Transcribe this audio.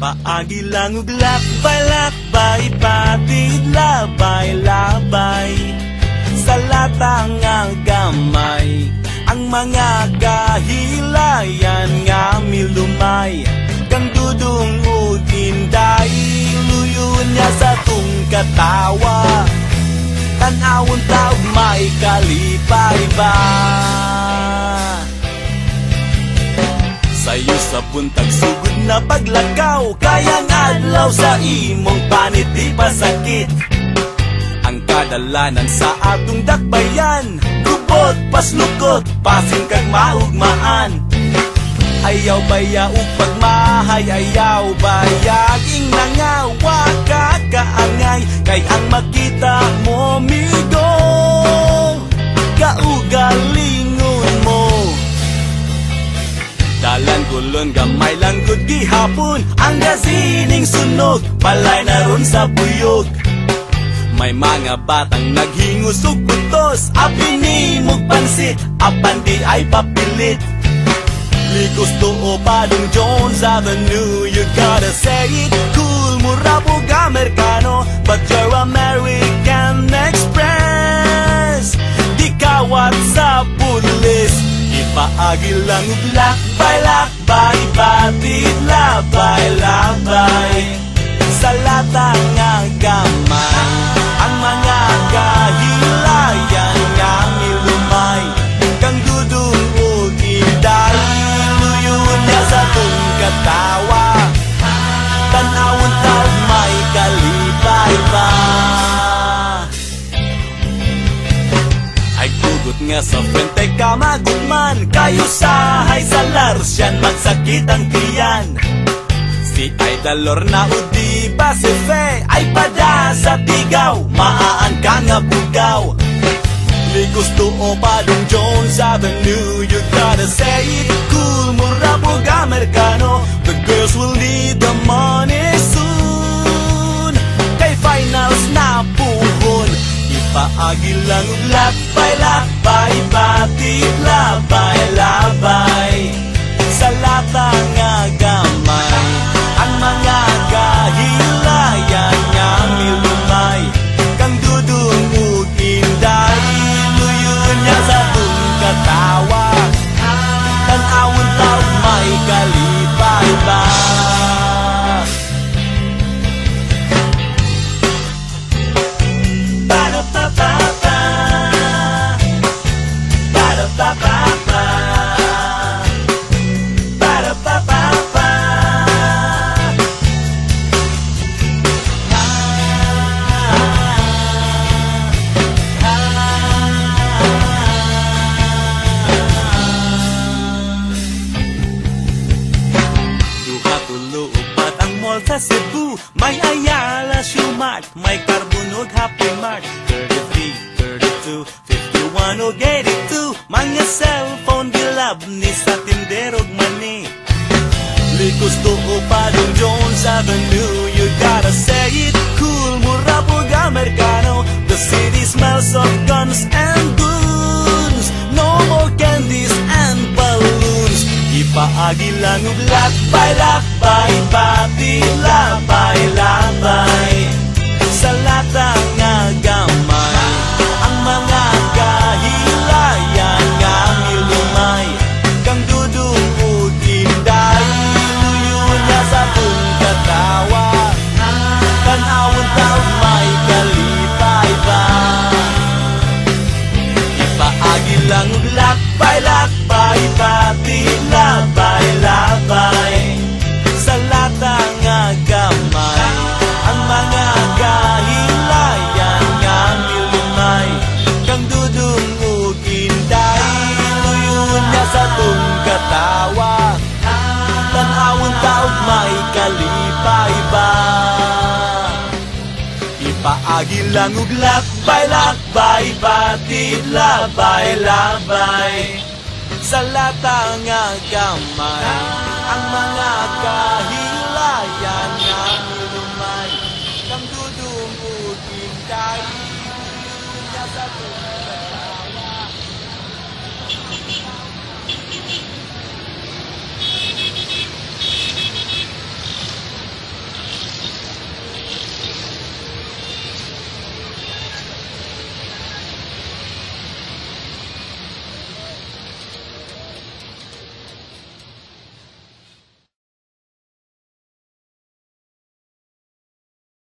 Paagi lang ug lakbay-lakbay, patid labay-labay sa latang nga gamay. Ang mga kahilayan nga milumay, kang dudong ug inday, luyon niya sa tung katawa. Tanawon taog may kalipay ba? Sayo sa buntag sugod na paglakaw, kayang adlaw sa imong panit di pasakit. Ang kadalanan sa atong dakbayan, gubot paslukot, pasing kag maugmaan. Ayaw baya ug pagmahay, ayaw bayaging nangawa kakaangay. Kay ang makita mo migo, kaugalingon mo. Dalan gulon gamay lang gud gihapon, ang gasining sunog palay na ron sa buyog. May mga batang naghingos ug butos, apinimog pansit, apan di ay papilit. Likos tuo padong Jones Avenue, you gotta say it cool, mura po Amerikano, but you're American Express. Di kawat sa pulis, ipaagi lang ug lakbay-lakbay, patid labay-labay sa latang nga gamay. Ang mga kahilayan nga milumay, kang dudong ug inday, luyon niya sa tung katawa. Tanawon taog may kalipay ba? Ay gugot nga sa frente ka magugman, kayo sahay sa larsyan, magsakit ang tiyan. Si Idalor na udi ba si Fe, ay pada sa tigaw, maaan ka nga bugaw. Likos tuo padong Jones Avenue, you gotta say it cool, mura po Amerikano, the girls will need the money soon. Kay finals na puhon, ipaagi lang ug lakbay-lakbay, patid labay-labay sa latang nga gamay. Ang mga kahilayan nga milumay, kang dudong ug inday, luyon niya sa tung katawa. Tanawon taog may kalipay ba? Ba-da-ba-ba-ba, ba-da-ba-ba-ba, ba-da-ba-ba-ba. Sa Cebu, may Ayala Shumart, may Carbonog Happy Mart, 33, 32, 51 o 82, mga cellphone gilab ni sa tinderog mani. Likos tuo padong Jones Avenue, you gotta say it cool, mura po Amerikano, the city smells of guns and goons, no more candies and balloons. Ipaagi lang ug lakbay-lakbay, patid labay-labay sa latang nga gamay. Ang mga kahilayan nga milumay, kang dudong ug inday, luyon niya sa tung katawa. Tanawon taog may kalipay ba? Ipaagi lang ug lakbay-lakbay, patid labay-labay sa latang nga gamay. Ang mga kahilayan nga milumay, kang dudong ug inday, luyon niya sa tung katawa. Tanawon taog may kalipay ba? Ipaagi lang ug lakbay-lakbay, patid labay-labay sa latang nga gamay. Ang mga kahilayan nga milumay, kang dudong ug inday, luyon niya sa tung katawa.